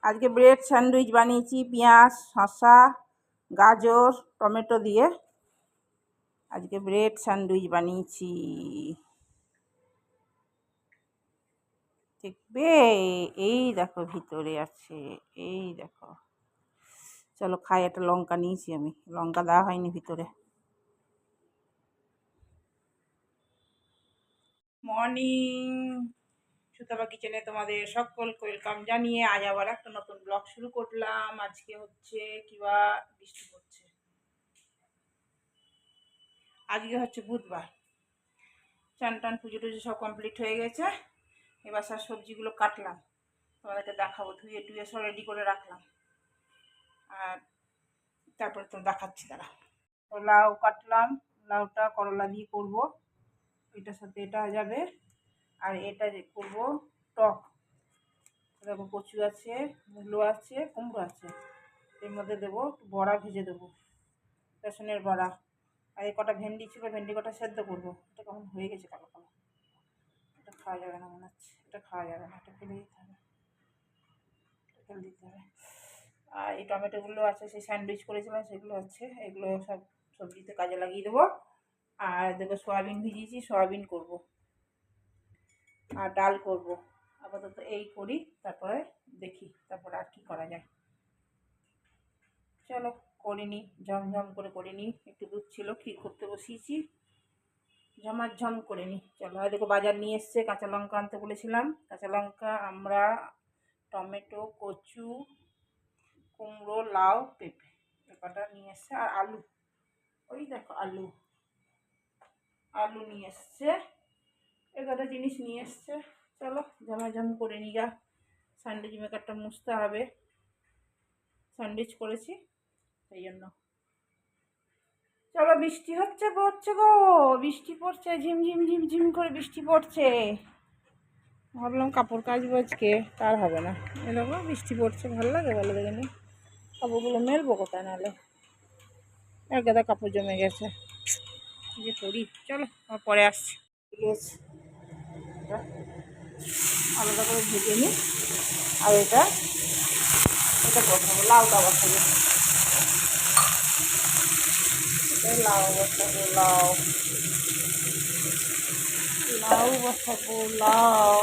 আজকে bread sandwich বানিয়েছি পেঁয়াজ শসা গাজর টমেটো দিয়ে আজকে ব্রেড স্যান্ডউইচ বানিয়েছি। দেখবে এই দেখো ভিতরে আছে, এই দেখো। চলো খাই, একটা লঙ্কা নিয়েছি আমি, লঙ্কা দেওয়া হয়নি ভিতরে। মর্নিং, সুতপা কিচেনে তোমাদের সকলকে ওয়েলকাম জানিয়ে আজ আবার একটা নতুন ব্লগ শুরু করলাম। আজকে হচ্ছে কিবা বৃষ্টি পড়ছে, আজকে হচ্ছে বুধবার। চান টান পুজো টুজো সব কমপ্লিট হয়ে গেছে। এবার সব সবজিগুলো কাটলাম, তোমাদেরকে দেখাবো। ধুয়ে টুয়ে সব রেডি করে রাখলাম, আর তারপরে তো দেখাচ্ছি তারা। তো লাউ কাটলাম, লাউটা করলা দিয়ে করব, এটার সাথে এটা যাবে। আর এটা যে করবো টক, দেখো কচু আছে, মূলো আছে, কুমড়ো আছে, এর মধ্যে দেবো একটু বড়া, ভেজে দেবো বেসনের বড়া। আর এই কটা ভেন্ডি ছিল, ভেন্ডি কটা সেদ্ধ করবো। এটা কেমন হয়ে গেছে কালো কালো, এটা খাওয়া যাবে না মনে হচ্ছে, এটা খাওয়া যাবে না, এটা ফেলে দিতে হবে, ফেলে দিতে হবে। আর এই টমেটোগুলো আছে, সেই স্যান্ডউইচ করেছিলাম সেগুলো আছে, এগুলো সব সবজিতে কাজে লাগিয়ে দেবো। আর দেখো সয়াবিন ভিজিয়েছি, সয়াবিন করব, আর ডাল করব। আপাতত এই করি, তারপরে দেখি তারপরে আর কি করা যায়। চলো করিনি, ঝমঝম করে করিনি, একটু দুধ ছিল ক্ষীর করতে বসিয়েছি, ঝমাঝম করে নিই। চলো। আর দেখো বাজার নিয়ে এসছে, কাঁচা লঙ্কা আনতে বলেছিলাম, কাঁচা লঙ্কা, আমড়া, টমেটো, কচু, কুমড়ো, লাউ, পেঁপে, এ কটা নিয়ে এসছে। আর আলু, ওই দেখো আলু, আলু নিয়ে এসছে, এ কটা জিনিস নিয়ে এসছে। চলো ঝমাঝম করে নিই গা। স্যান্ডউইচ মেকারটা মুছতে হবে, স্যান্ডউইচ করেছি সেই জন্য। চলো, বৃষ্টি হচ্ছে পড়ছে গো, বৃষ্টি পড়ছে, ঝিমঝিম ঝিমঝিম করে বৃষ্টি পড়ছে। ভাবলাম কাপড় কাচবো আজকে, তার হবে না। এরকম বৃষ্টি পড়ছে, ভালো লাগে বলো দেখিনি। কাপড়গুলো মেলবো কোথায়, নাহলে এক গাদা কাপড় জমে গেছে, যে করি। চলো পরে আসছি। ঠিক আছে, আলাদা করে ভেজে নিই। আর এটা এটা বসাবো, লাউটা বসাবো, লাউ বসাবো, লাউ লাউ বসাবো, লাউ।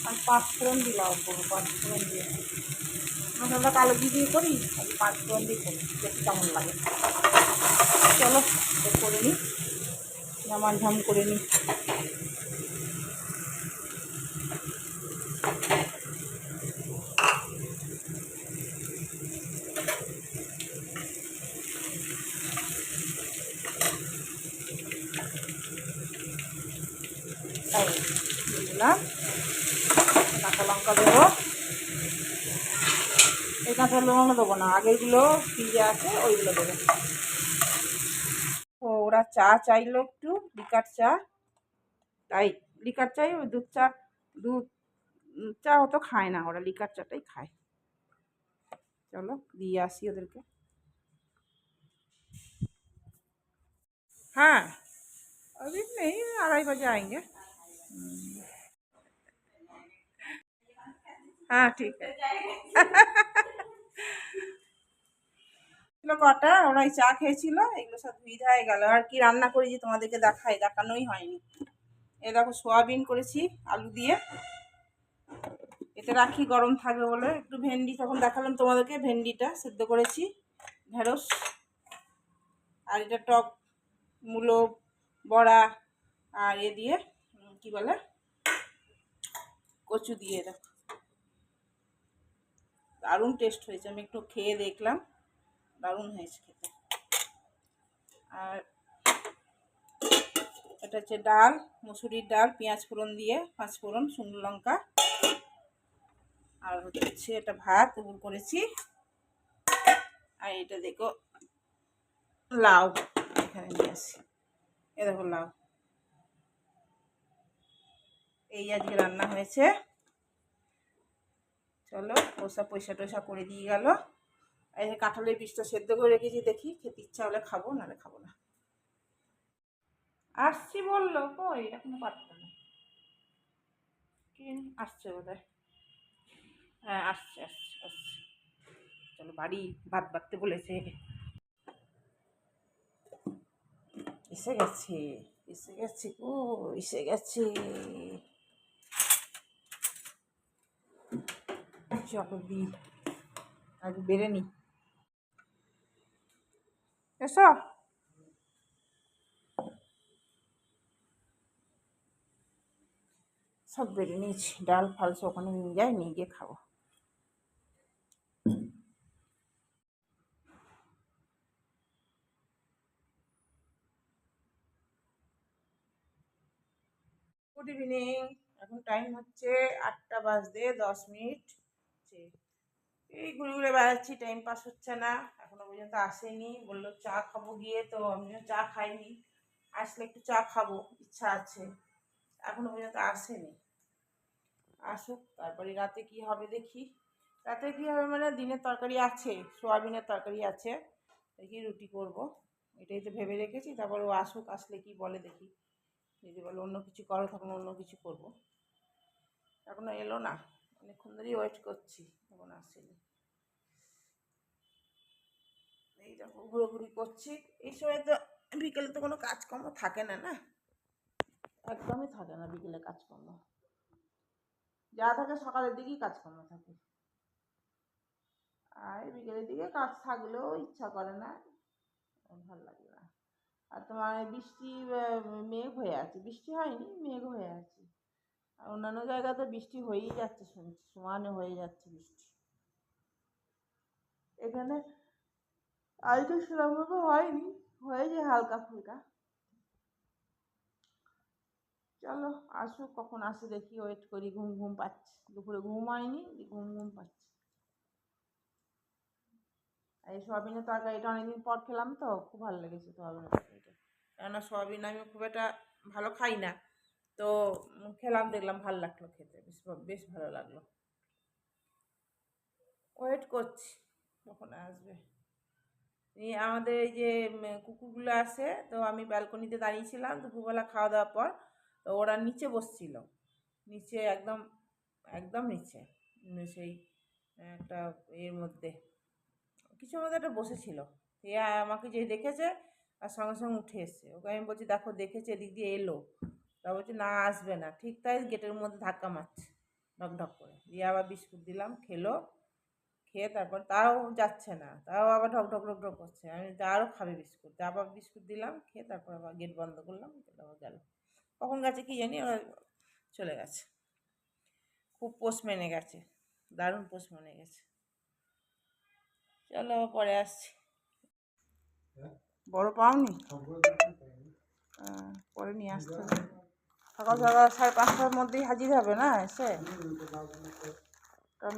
আর পাঁচফোড়ন দিয়ে লাউ করবো, পাঁচফোড়ন দিয়ে। মশলাটা কালো দিয়ে করি, আমি পাঁচফোড়ন দিয়ে করি, দেখি কেমন লাগে। চলো করে নিই, ঝাম করে নিই। দিলাম কাঁচা লঙ্কা দেবো, এই কাঁচা লঙ্কা দেবো না, আগেরগুলো ফ্রিজে আছে ওইগুলো দেবো। ও ওরা চা চাইলো একটু, লিকার চা, তাই লিকার চাই। ওই দুধ চা, দুধ চা অত খায় না ওরা, লিকার চাটাই খায়। চলো দিয়ে আসি ওদেরকে। हाँ अभी नहीं, 2:30 बजे आएंगे। हाँ ठीक है। কটা ওরাই চা খেয়েছিল, এগুলো সব ধুয়ে হয়ে গেল। আর কি রান্না করেছি তোমাদেরকে দেখানোই হয়নি। এ দেখো সোয়াবিন করেছি আলু দিয়ে, এটা রাখি গরম থাকবে বলে। একটু ভেন্ডি, তখন দেখালাম তোমাদেরকে, ভেন্ডিটা সেদ্ধ করেছি, ঢেঁড়স। আর এটা টক, মূলো, বড়া, আর এ দিয়ে কি বলে, কচু দিয়ে। দেখো দারুণ টেস্ট হয়েছে, আমি একটু খেয়ে দেখলাম, দারুণ হয়েছে খেতে। আর এটা হচ্ছে ডাল, মুসুরির ডাল, পেঁয়াজ ফোড়ন দিয়ে, 5 ফোড়ন, শুকনো লঙ্কা। আর হচ্ছে এটা ভাত করেছি। আর এটা দেখো লাউ, এখানে নিয়ে আসি, এ দেখো লাউ। এই আজকে রান্না হয়েছে। চলো ওসব পয়সা টয়সা করে দিয়ে গেল। এই যে কাঁঠালের বীজটা সেদ্ধ করে রেখেছি, দেখি খেতে ইচ্ছা হলে খাবো, নাহলে খাবো না। আসছি বললো, কই এখনো পারতো না, কি আসছে বোধ হয়। হ্যাঁ আসছে আসছে আসছে। চলো বাড়ি, ভাত বাড়তে বলেছে। এসে গেছে, এসে গেছে, ও এসে গেছে। চলো দি, আগে বেড়ে নি। এসো। সব বেড়ে নিয়েছি, ডাল ফাল সব ওখানে নিয়ে যাই, নিয়ে গিয়ে খাবো। Good evening. এখন টাইম হচ্ছে 8:10 হচ্ছে। এই ঘুরে ঘুরে বেড়াচ্ছি, টাইম পাস হচ্ছে না, এখনো পর্যন্ত আসেনি। বললো চা খাবো গিয়ে, তো আমিও চা খাইনি। আসলে একটু চা খাবো, ইচ্ছা আছে, এখনো পর্যন্ত আসেনি। আসুক, তারপরে রাতে কি হবে দেখি। রাতে কি হবে মানে, দিনের তরকারি আছে, সোয়াবিনের তরকারি আছে, দেখি রুটি করব, এটাই তো ভেবে রেখেছি। তারপর ও আসুক, আসলে কি বলে দেখি। যদি বলে অন্য কিছু করো, তখন অন্য কিছু করব। এখনো এলো না, অনেকক্ষণ ধরেই ওয়েট করছি, তখন আসেনি। এই দেখো ঘুরোঘুরি করছি। এই সময় তো বিকেলে তো কোনো কাজকর্ম থাকে না, না একদমই থাকে না বিকেলে কাজকর্ম, যা থাকে সকালের দিকেই কাজকর্ম থাকে। আর বিকেলের দিকে কাজ থাকলেও ইচ্ছা করে না, ভালো লাগে না। আর তোমার বৃষ্টি, মেঘ হয়ে আছে, বৃষ্টি হয়নি, মেঘ হয়ে আছে। আর অন্যান্য জায়গাতে বৃষ্টি হয়েই যাচ্ছে, শুনছি সমানে হয়ে যাচ্ছে বৃষ্টি। এখানে আজকে সেরকমভাবে হয়নি, হয়েছে হালকা ফুলকা। চলো আসুক, কখন আসে দেখি, ওয়েট করি। ঘুম ঘুম পাচ্ছি, দুপুরে ঘুম হয়নি, ঘুম ঘুম পাচ্ছি। এই সোয়াবিনের তরকারিটা অনেকদিন পর খেলাম, তো খুব ভালো লেগেছে সোয়াবিনের তরকারিটা। কেননা সোয়াবিন আমি খুব একটা ভালো খাই না, তো খেলাম, দেখলাম ভালো লাগলো খেতে, বেশ বেশ ভালো লাগলো। ওয়েট করছি কখন আসবে। এই আমাদের এই যে কুকুরগুলো আছে, তো আমি ব্যালকনিতে দাঁড়িয়েছিলাম দুপুরবেলা খাওয়া দাওয়ার পর, তো ওরা নিচে বসছিল, নিচে একদম, একদম নিচে, সেই একটা এর মধ্যে, কিছুর মধ্যে একটা বসেছিল। এ আমাকে যে দেখেছে, আর সঙ্গে সঙ্গে উঠে এসছে। ওকে আমি বলছি দেখো দেখেছে, এদিক দিয়ে এলো, তা বলছে না আসবে না, ঠিক তাই গেটের মধ্যে ধাক্কা মারছে ঢক ঢক করে। দিয়ে আবার বিস্কুট দিলাম, খেলো, খেয়ে তারপর তাও যাচ্ছে না, তাও আবার ঢক ঢক ঢক ঢক করছে। আমি আরও খাবে বিস্কুট, আবার বিস্কুট দিলাম, খেয়ে তারপর আবার গেট বন্ধ করলাম, আবার গেল। কখন গেছে কি জানি, ওরা চলে গেছে। খুব পোষ মেনে গেছে, দারুণ পোষ মেনে গেছে। চলো আবার পরে আসছি। বড় পাওনি? পরে নিয়ে আসতে হবে। সকাল সকাল 5:30টার মধ্যেই হাজির হবে না এসে?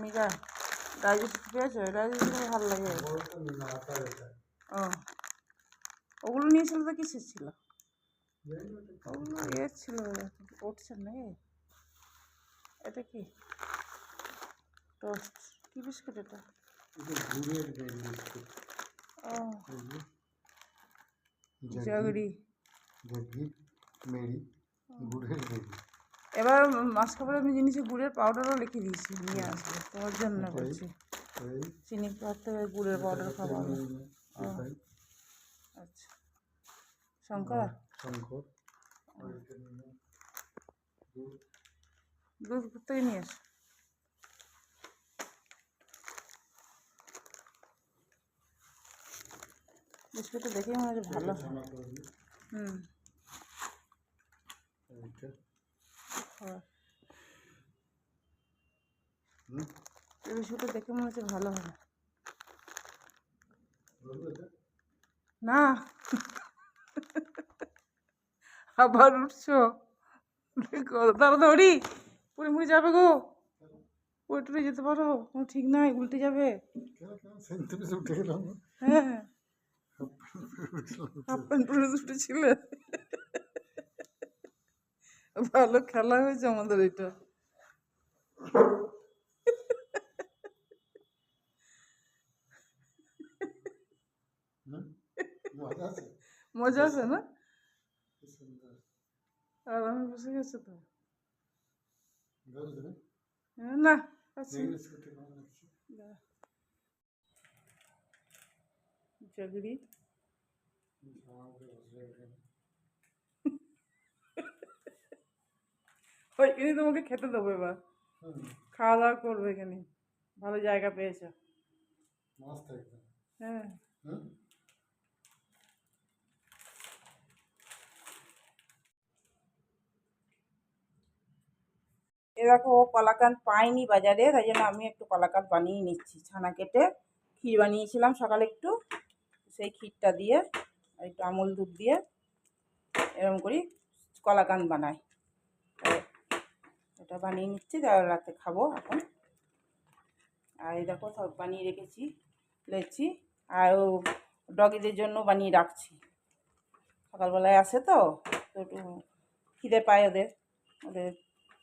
মীরা ডাইজেস্ট পেয়েছো? ডাইজেস্ট ভালো লাগে। ও, ওগুলো নিয়েছিল তো কিসের ছিল? ওগুলো এর ছিল, উঠছে না। এটা কি টোস্ট? কি বিস্কুট এটা? ও জগরি। এবার মাসকাবারে আমি জিনিসে গুড়ের পাউডারও লিখে দিয়েছি, নিয়ে আসবে তোমার জন্য বলছি। চিনি পাতে গুড়ের পাউডার খাবো আমি। আচ্ছা, শঙ্কর দুধ থেকে নিয়ে আস। বিস্কুটটা দেখেই মনে হচ্ছে ভালো। হুম, এই বিস্কুটটা দেখে মনে হচ্ছে ভালো হবে না। আবার উঠছো, তাড়াতাড়ি পুরি মুড়ি যাবে গো, পুরি টুরে যেতে পারো, কোনো ঠিক নাই, উল্টে যাবে। হ্যাঁ, হাফ প্যান্ট পরে উঠেছিল। ভালো খেলা হয়েছে আমাদের এটা। মজা আছে না? আরামে বসে গেছে তো। জল দেবে? না আচ্ছা রিলস করতে কেমন লাগছে? জগরি আমাকে বসে গেলে ওইখানে তোমাকে খেতে দেবো এবার, খাওয়া দাওয়া করবে এখানে, ভালো জায়গা পেয়েছো। মস্ত একদম। হ্যাঁ হুম এ দেখো ও কলাকাঁদ পাইনি বাজারে, তাই জন্য আমি একটু কলাকাঁদ বানিয়ে নিচ্ছি। ছানা কেটে ক্ষীর বানিয়েছিলাম সকালে একটু, সেই ক্ষীরটা দিয়ে আর একটু আমুল দুধ দিয়ে এরকম করি কলাকাঁদ বানাই। এটা বানিয়ে নিচ্ছি, তার রাতে খাবো এখন। আর এই দেখো সব বানিয়ে রেখেছি লেচি, আর ও ডগিদের জন্য বানিয়ে রাখছি। সকালবেলায় আসে তো একটু খিদে পায় ওদের, ওদের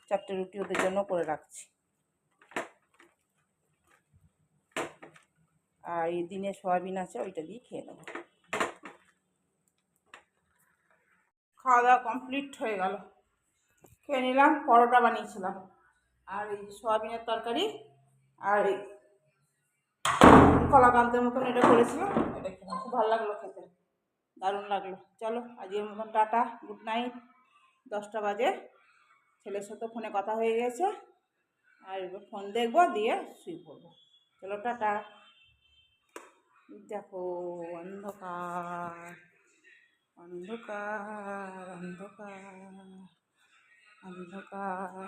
4টে রুটি ওদের জন্য করে রাখছি। আর এই দিনে সয়াবিন আছে, ওইটা দিয়ে খেয়ে নেবো। খাওয়া দাওয়া কমপ্লিট হয়ে গেল, খেয়ে নিলাম। পরোটা বানিয়েছিলাম আর এই সয়াবিনের তরকারি, আর এই কলাকান্তের মতন এটা করেছিলাম, এটা খেলাম। খুব ভালো লাগলো খেতে, দারুণ লাগলো। চলো আজকের মতন টাটা, গুড নাইট। 10টা বাজে, ছেলের সাথে ফোনে কথা হয়ে গেছে, আর এবার ফোন দেখবো দিয়ে শুয়ে পড়বো। চলো টাটা। দেখো অন্ধকার অন্ধকার অন্ধকার অন্ধকার।